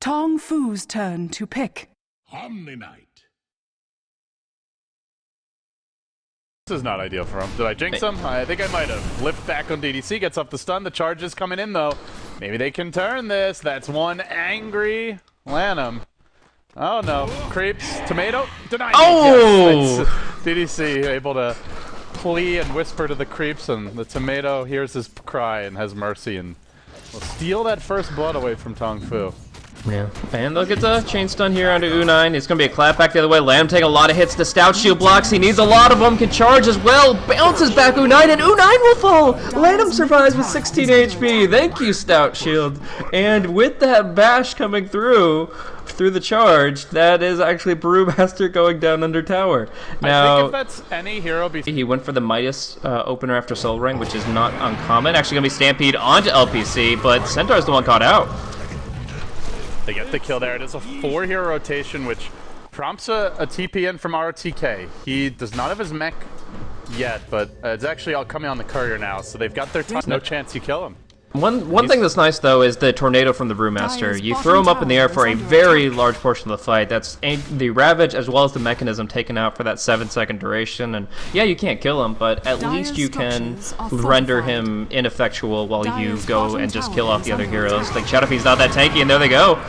TongFu's turn to pick. Omni-Knight. This is not ideal for him. Did I jinx him? I think I might have. Lift back on DDC, gets up the stun. The charge is coming in, though. Maybe they can turn this. That's one angry Lanham. Oh, no. Creeps. Tomato. Denied. Oh! Yes, DDC able to plea and whisper to the creeps, and the tomato hears his cry and has mercy and will steal that first blood away from TongFu. Yeah, and they'll get the chain stun here onto U9. It's going to be a clap back the other way. Lamb taking a lot of hits. The stout shield blocks. He needs a lot of them. Can charge as well. Bounces back U9, and U9 will fall. Lanham survives with 16 HP. Thank you, stout shield. And with that bash coming through the charge, that is actually Brewmaster going down under tower. Now, I think if that's any hero, he went for the Midas opener after Soul Ring, which is not uncommon. Actually going to be Stampede onto LPC, but Centaur's the one caught out. They get the kill there. It is a 4-hero rotation, which prompts a TP in from RTK. He does not have his mech yet, but it's actually all coming on the courier now, so they've got their time. No chance you kill him. One thing that's nice, though, is the tornado from the Brewmaster. You throw him up in the air for a very large portion of the fight. That's the Ravage as well as the Mechanism taken out for that 7-second duration. And yeah, you can't kill him, but at least you can render him ineffectual while you go and just kill off the other heroes. Like Shadowfiend's not that tanky, and there they go.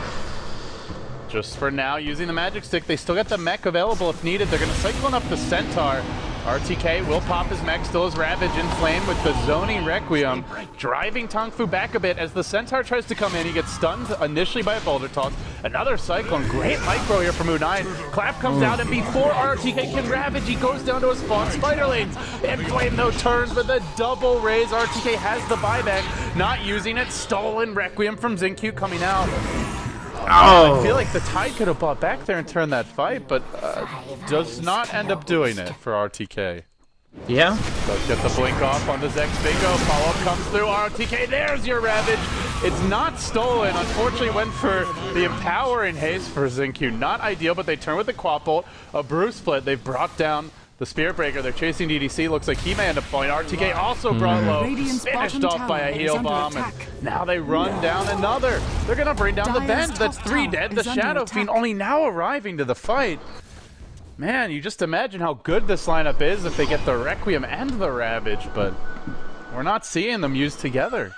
Just for now, using the magic stick, they still got the mech available if needed. They're going to cyclone up the Centaur. RTK will pop his mech, still his Ravage in flame with the zoning Requiem, driving TongFu back a bit as the Centaur tries to come in. He gets stunned initially by a boulder toss. Another Cyclone, great micro here from U9. Clap comes out, and before RTK can Ravage, he goes down to a spawn. Spider Lanes, and Flame though turns with a double raise. RTK has the buyback, not using it. Stolen Requiem from Zincu coming out. Oh. I feel like the Tide could have bought back there and turned that fight, but does not end up doing it for RTK. Yeah. Does get the blink off on the Zex Bingo. Follow-up comes through. RTK, there's your Ravage. It's not stolen. Unfortunately, went for the empowering haste for Zincu. Not ideal, but they turn with the Quap Bolt. A Brew Split. They've brought down the Spirit Breaker. They're chasing DDC. Looks like he may end up falling. RTK also brought low. Finished off by a heal bomb. And now they run down another. They're going to bring down the bench. That's 3 dead. The Shadow Fiend only now arriving to the fight. Man, you just imagine how good this lineup is if they get the Requiem and the Ravage, but we're not seeing them used together.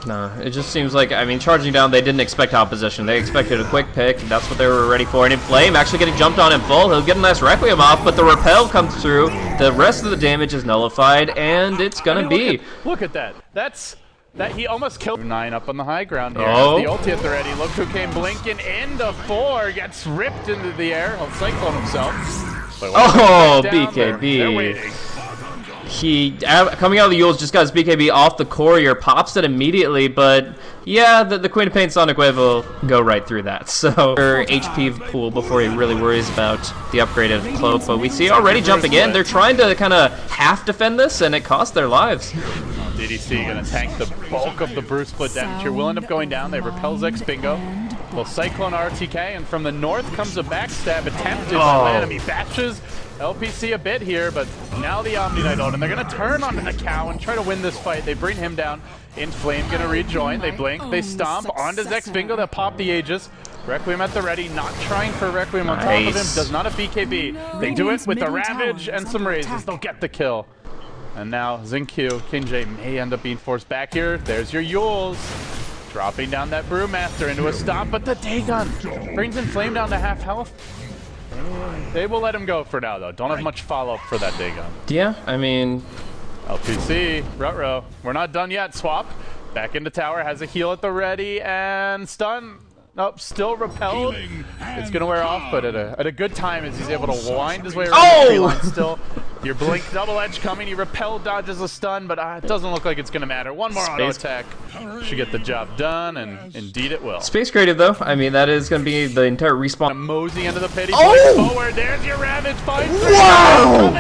Nah, it just seems like, I mean, charging down, they didn't expect opposition. They expected a quick pick, and that's what they were ready for. And in Flame, actually getting jumped on in full, he'll get a nice Requiem off, but the Repel comes through, the rest of the damage is nullified, and it's gonna be... Look at that. That he almost killed 9 up on the high ground here. Oh. The ulti at the ready. Look who came blinking into 4. Gets ripped into the air. He'll cyclone himself. Oh, They're BKB. waiting. He, coming out of the Yules, just got his BKB off the courier, pops it immediately, but yeah, the Queen of Pain Sonic Wave will go right through that. So, HP pool before he really worries about the upgraded cloak, but we see already jumping in. They're trying to kind of half defend this, and it cost their lives. DDC gonna tank the bulk of the Brew Split damage here. Will end up going down. They repel Zex Bingo. Will Cyclone RTK, and from the north comes a backstab attempted by enemy batches. LPC a bit here, but now the Omni-Knight on, and they're gonna turn onto the Cow and try to win this fight. They bring him down. In Flame gonna rejoin. They blink, they stomp onto Zex Bingo. They'll pop the Aegis. Requiem at the ready, not trying for Requiem on top of him. Does not have BKB. They do it with the Ravage and some raises. They'll get the kill. And now Zincu, Kinjay may end up being forced back here. There's your Yules. Dropping down that Brewmaster into a stomp, but the Dagon brings in Flame down to half health. They will let him go for now, though. Don't have much follow-up for that Dagon. Yeah, I mean... LPC, Rutro. We're not done yet. Swap. Back into tower, has a heal at the ready, and stun. Nope, still repelled. It's gonna wear off, but at a good time as he's able to wind his way around the tree line still. Your blink double edge coming, he repel dodges a stun, but it doesn't look like it's gonna matter. One more auto attack should get the job done, and indeed it will. Space creative though, I mean that is gonna be the entire respawn. Mosey into the pit, he forward, there's your Ravage fight. Wow!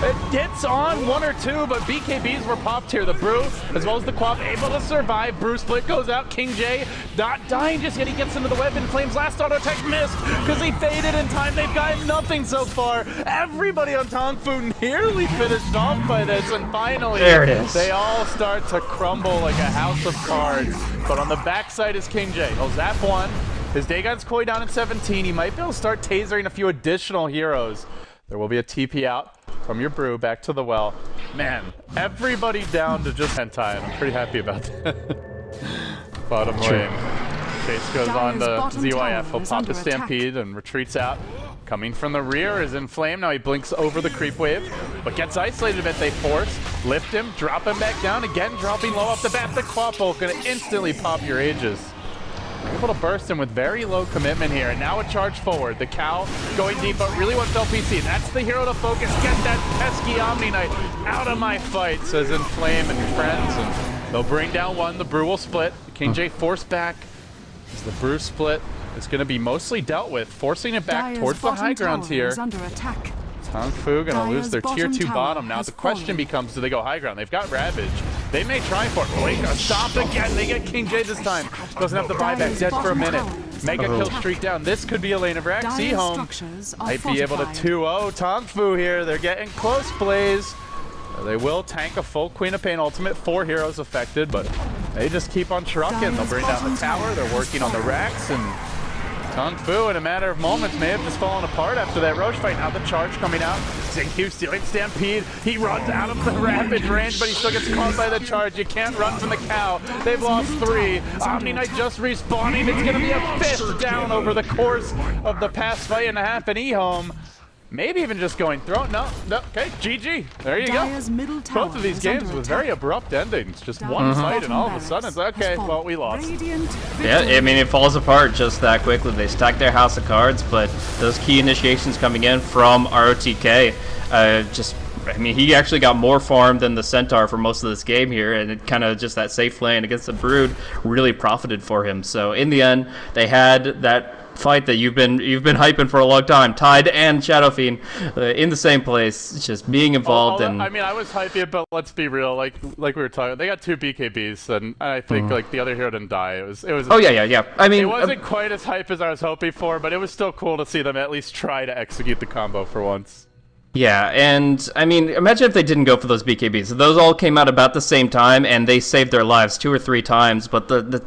It hits on 1 or 2, but BKBs were popped here. The Brew, as well as the Quap, able to survive. Brew split goes out. King J not dying just yet. He gets into the web, and Flame's last auto attack missed because he faded in time. They've got nothing so far. Everybody on TongFu nearly finished off by this, and finally, there it is. They all start to crumble like a house of cards. But on the backside is King J. He'll zap 1. His Dagon's Koi down at 17. He might be able to start tasering a few additional heroes. There will be a TP out from your Brew back to the well. Man, everybody down to just hentai, and I'm pretty happy about that. Bottom lane. Chase goes on to ZYF. He'll pop the Stampede and retreats out. Coming from the rear is Inflame. Now he blinks over the creep wave, but gets isolated a bit. They force, lift him, drop him back down again, dropping low off the bat. The Quapple gonna instantly pop your Aegis. Able to burst him with very low commitment here, and now a charge forward. The Cow going deep, but really wants LPC. That's the hero to focus. Get that pesky Omni Knight out of my fight, says Inflame and friends, and they'll bring down 1. The Brew will split. King J forced back. As the Brew split is going to be mostly dealt with, forcing it back towards the high ground here. TongFu gonna lose their tier 2 bottom. Now the question becomes, do they go high ground? They've got Ravage. They may try for it. Wait, stop again. They get King J this time. Doesn't have the buyback. Dead for a minute. Mega kill streak down. This could be a lane of Rax. EHOME might be able to 2-0 TongFu here. They're getting close, Blaze. They will tank a full Queen of Pain ultimate. 4 heroes affected, but they just keep on trucking. They'll bring down the tower. They're working on the Rax, and TongFu in a matter of moments may have just fallen apart after that Roche fight. Now the charge coming out. Xingqiu stealing Stampede. He runs out of the Ravage range, but he still gets caught by the charge. You can't run from the Cow. They've lost 3. Omni Knight just respawning. It's going to be a 5th down over the course of the past fight and a half, and EHOME maybe even just going through. No, okay, GG. There you go. Both of these games with very abrupt endings. Just one fight and all of a sudden it's okay, well, we lost. Yeah, I mean, it falls apart just that quickly. They stack their house of cards, but those key initiations coming in from ROTK, I mean, he actually got more farm than the Centaur for most of this game here, and it kind of just that safe lane against the Brood really profited for him. So in the end, they had that fight that you've been hyping for a long time, Tide and Shadow Fiend in the same place, just being involved. And I mean, I was hyping, but let's be real, like we were talking, they got 2 BKBs, and I think like the other hero didn't die. It was. Oh yeah. I mean, it wasn't quite as hype as I was hoping for, but it was still cool to see them at least try to execute the combo for once. Yeah, and I mean, imagine if they didn't go for those BKBs. Those all came out about the same time, and they saved their lives 2 or 3 times, but the